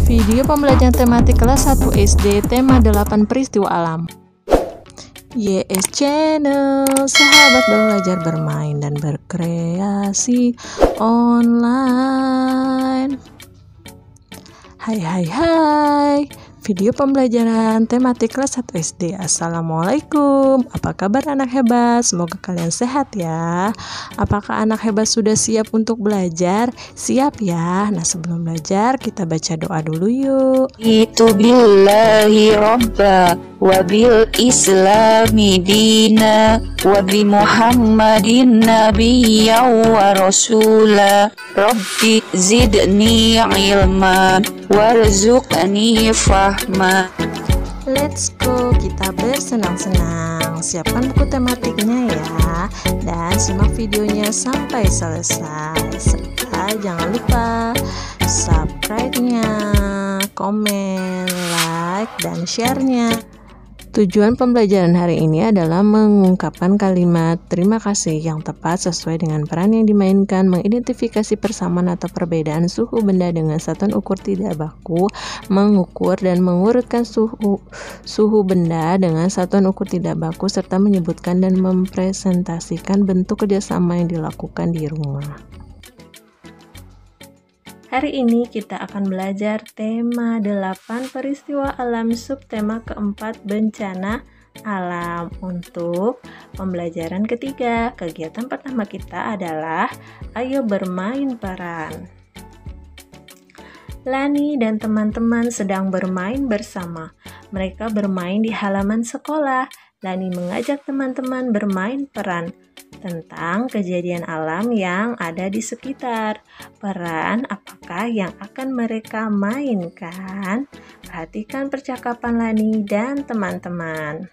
Video pembelajaran tematik kelas 1 SD, tema 8 peristiwa alam. YS Channel, sahabat belajar bermain dan berkreasi online. Hai, video pembelajaran tematik kelas 1 SD. Assalamualaikum, apa kabar anak hebat? Semoga kalian sehat ya. Apakah anak hebat sudah siap untuk belajar? Siap ya. Nah, sebelum belajar kita baca doa dulu yuk. Itu billahi robba wa bil islami dina wa bi muhammadin nabiyya wa rasula rabbi zidni ilman warzuqni fahma. Let's go, kita bersenang-senang. Siapkan buku tematiknya ya, dan simak videonya sampai selesai. Serta jangan lupa subscribe-nya, komen, like, dan share-nya. Tujuan pembelajaran hari ini adalah mengungkapkan kalimat terima kasih yang tepat sesuai dengan peran yang dimainkan, mengidentifikasi persamaan atau perbedaan suhu benda dengan satuan ukur tidak baku, mengukur dan mengurutkan suhu benda dengan satuan ukur tidak baku, serta menyebutkan dan mempresentasikan bentuk kerjasama yang dilakukan di rumah. Hari ini kita akan belajar tema 8 peristiwa alam, subtema keempat bencana alam. Untuk pembelajaran ketiga, kegiatan pertama kita adalah ayo bermain peran. Lani dan teman-teman sedang bermain bersama. Mereka bermain di halaman sekolah. Lani mengajak teman-teman bermain peran tentang kejadian alam yang ada di sekitar. Peran apakah yang akan mereka mainkan? Perhatikan percakapan Lani dan teman-teman.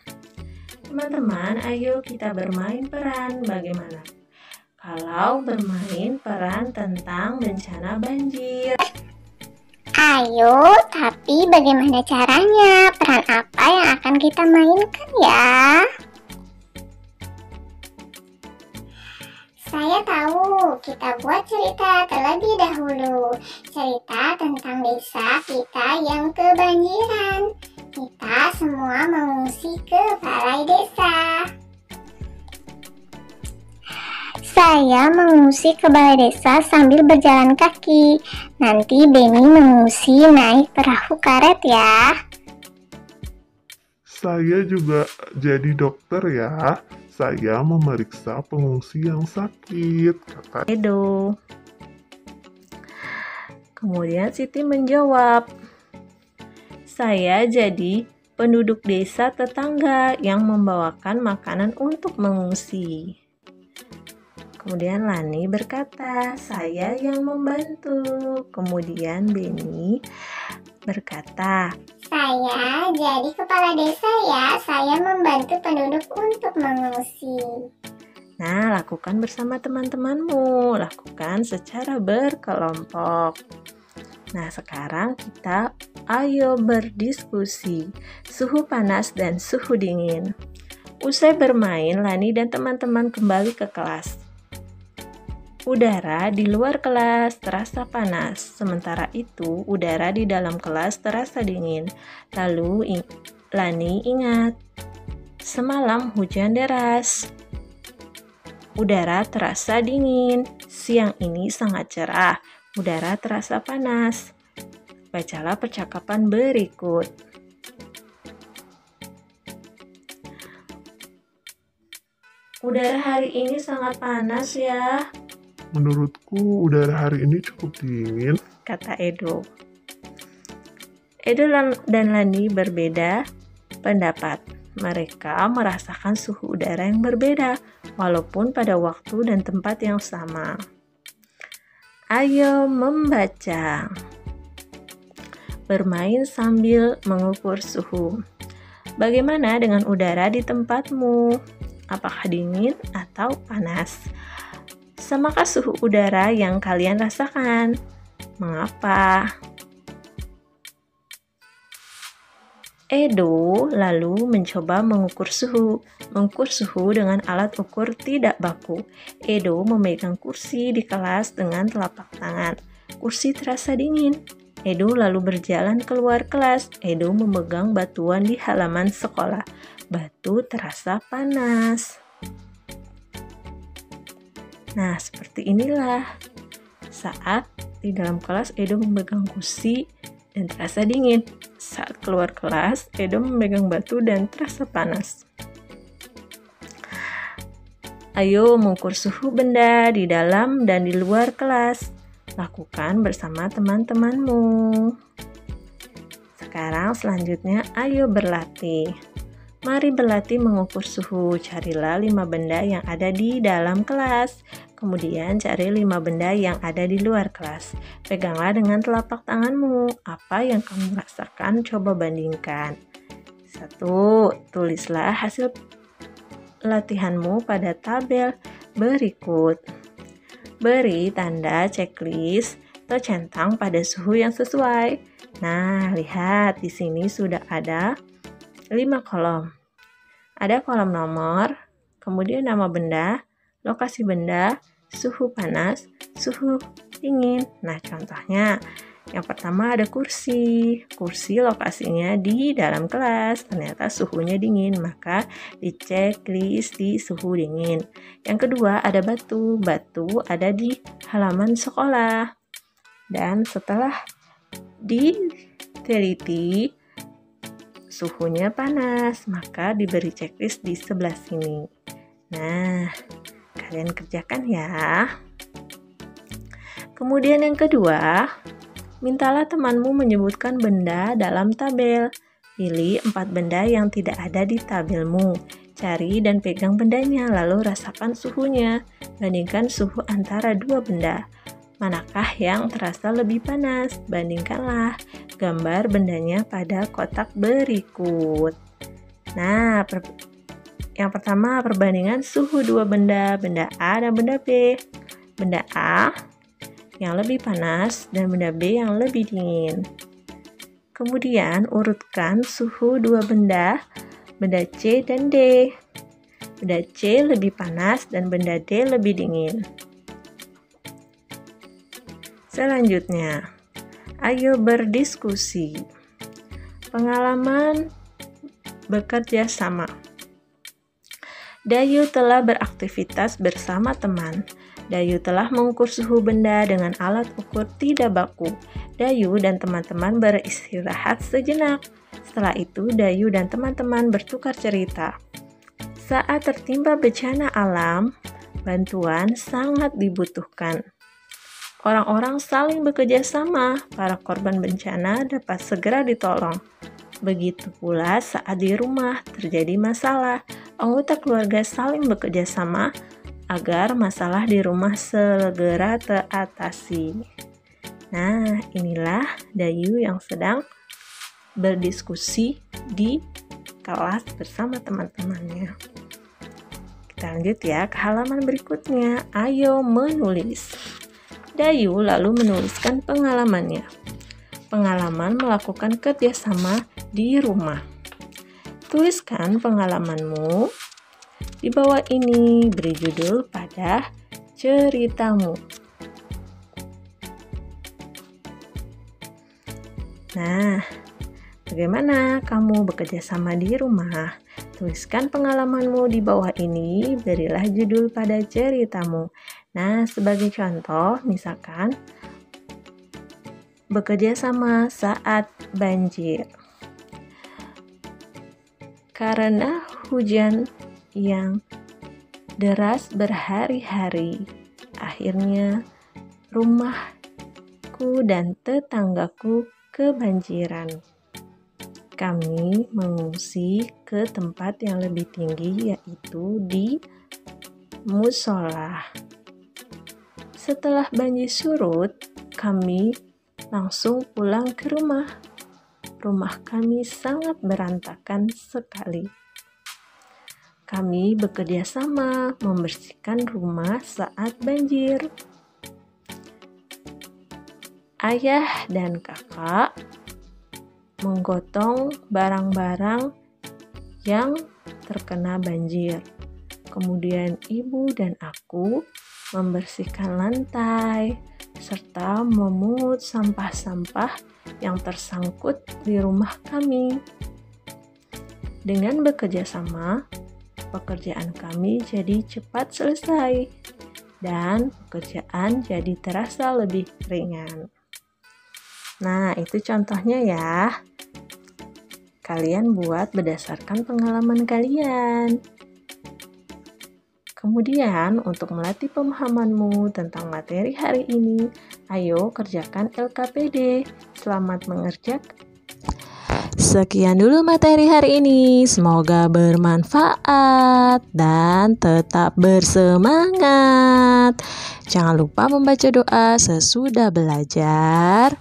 Teman-teman, ayo kita bermain peran. Bagaimana kalau bermain peran tentang bencana banjir? Ayo, tapi bagaimana caranya? Peran apa yang akan kita mainkan ya? Saya tahu, kita buat cerita terlebih dahulu. Cerita tentang desa kita yang kebanjiran. Kita semua mengungsi ke balai desa. Saya mengungsi ke balai desa sambil berjalan kaki. Nanti Beni mengungsi naik perahu karet ya. Saya juga jadi dokter ya. Saya memeriksa pengungsi yang sakit, kata Edo. Kemudian Siti menjawab, saya jadi penduduk desa tetangga yang membawakan makanan untuk mengungsi. Kemudian Lani berkata, saya yang membantu. Kemudian Beni berkata, saya jadi kepala desa ya, saya membantu penduduk untuk mengungsi. Nah, lakukan bersama teman-temanmu, lakukan secara berkelompok. Nah, sekarang kita ayo berdiskusi suhu panas dan suhu dingin. Usai bermain, Lani dan teman-teman kembali ke kelas. Udara di luar kelas terasa panas, sementara itu udara di dalam kelas terasa dingin. Lalu Lani ingat, semalam hujan deras. Udara terasa dingin, siang ini sangat cerah, udara terasa panas. Bacalah percakapan berikut. Udara hari ini sangat panas ya. menurutku udara hari ini cukup dingin, Kata Edo. Edo dan Lani berbeda pendapat. Mereka merasakan suhu udara yang berbeda, walaupun pada waktu dan tempat yang sama. Ayo membaca. Bermain sambil mengukur suhu. Bagaimana dengan udara di tempatmu? Apakah dingin atau panas? Samakah suhu udara yang kalian rasakan? Mengapa? Edo lalu mencoba mengukur suhu dengan alat ukur tidak baku. Edo memegang kursi di kelas dengan telapak tangan. Kursi terasa dingin. Edo lalu berjalan keluar kelas. Edo memegang batuan di halaman sekolah. Batu terasa panas. Nah, seperti inilah saat di dalam kelas Edo memegang kursi dan terasa dingin. Saat keluar kelas, Edo memegang batu dan terasa panas. Ayo mengukur suhu benda di dalam dan di luar kelas. Lakukan bersama teman-temanmu. Sekarang selanjutnya ayo berlatih. Mari berlatih mengukur suhu. Carilah 5 benda yang ada di dalam kelas. Kemudian cari 5 benda yang ada di luar kelas. Peganglah dengan telapak tanganmu. Apa yang kamu rasakan? Coba bandingkan. 1. Tulislah hasil latihanmu pada tabel berikut. Beri tanda checklist atau centang pada suhu yang sesuai. Nah, lihat di sini sudah ada 5 kolom. Ada kolom nomor, kemudian nama benda, lokasi benda, suhu panas, suhu dingin. Nah, contohnya yang pertama ada kursi. Kursi lokasinya di dalam kelas. Ternyata suhunya dingin, maka dicek list di suhu dingin. Yang kedua ada batu. Batu ada di halaman sekolah. Dan setelah diteliti suhunya panas, maka diberi checklist di sebelah sini. Nah, kalian kerjakan ya. Kemudian yang kedua, mintalah temanmu menyebutkan benda dalam tabel. Pilih 4 benda yang tidak ada di tabelmu. Cari dan pegang bendanya, lalu rasakan suhunya. Bandingkan suhu antara 2 benda. Manakah yang terasa lebih panas? Bandingkanlah gambar bendanya pada kotak berikut. Nah, yang pertama perbandingan suhu 2 benda, benda A dan benda B. Benda A yang lebih panas dan benda B yang lebih dingin. Kemudian urutkan suhu 2 benda, benda C dan D. Benda C lebih panas dan benda D lebih dingin. Selanjutnya, ayo berdiskusi. Pengalaman bekerja sama. Dayu telah beraktivitas bersama teman. Dayu telah mengukur suhu benda dengan alat ukur tidak baku. Dayu dan teman-teman beristirahat sejenak. Setelah itu, Dayu dan teman-teman bertukar cerita. Saat tertimpa bencana alam, bantuan sangat dibutuhkan. Orang-orang saling bekerja sama. Para korban bencana dapat segera ditolong. Begitu pula saat di rumah terjadi masalah, anggota keluarga saling bekerja sama agar masalah di rumah segera teratasi. Nah, inilah Dayu yang sedang berdiskusi di kelas bersama teman-temannya. Kita lanjut ya ke halaman berikutnya. Ayo menulis. Dayu lalu menuliskan pengalamannya. Pengalaman melakukan kerjasama di rumah. Tuliskan pengalamanmu. Di bawah ini beri judul pada ceritamu. Nah, bagaimana kamu bekerja sama di rumah? Tuliskan pengalamanmu di bawah ini, berilah judul pada ceritamu. Nah, sebagai contoh, misalkan bekerja sama saat banjir. Karena hujan yang deras berhari-hari, akhirnya rumahku dan tetanggaku kebanjiran. Kami mengungsi ke tempat yang lebih tinggi, yaitu di musola. Setelah banjir surut, kami langsung pulang ke rumah. Rumah kami sangat berantakan sekali. Kami bekerja sama membersihkan rumah saat banjir. Ayah dan kakak menggotong barang-barang yang terkena banjir. Kemudian ibu dan aku membersihkan lantai, serta memungut sampah-sampah yang tersangkut di rumah kami. Dengan bekerja sama, pekerjaan kami jadi cepat selesai dan pekerjaan jadi terasa lebih ringan. Nah, itu contohnya ya. Kalian buat berdasarkan pengalaman kalian. Kemudian, untuk melatih pemahamanmu tentang materi hari ini, ayo kerjakan LKPD. Selamat mengerjakan. Sekian dulu materi hari ini. Semoga bermanfaat dan tetap bersemangat. Jangan lupa membaca doa sesudah belajar.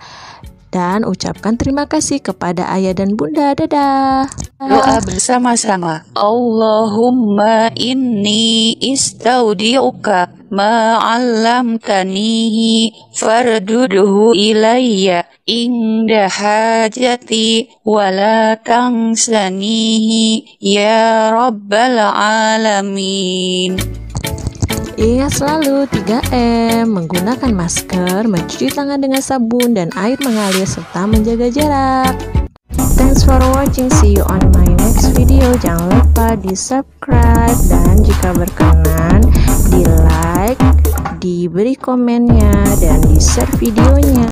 Dan ucapkan terima kasih kepada ayah dan bunda. Dadah. Doa bersama-sama. Allahumma inni istaudi'uka ma'allamtanihi farduduhu ilayya inda hajati wala tangsanihi ya rabbal alamin. Ingat selalu 3M, menggunakan masker, mencuci tangan dengan sabun dan air mengalir, serta menjaga jarak. Thanks for watching, see you on my next video. Jangan lupa di subscribe dan jika berkenan di like, diberi komennya dan di share videonya.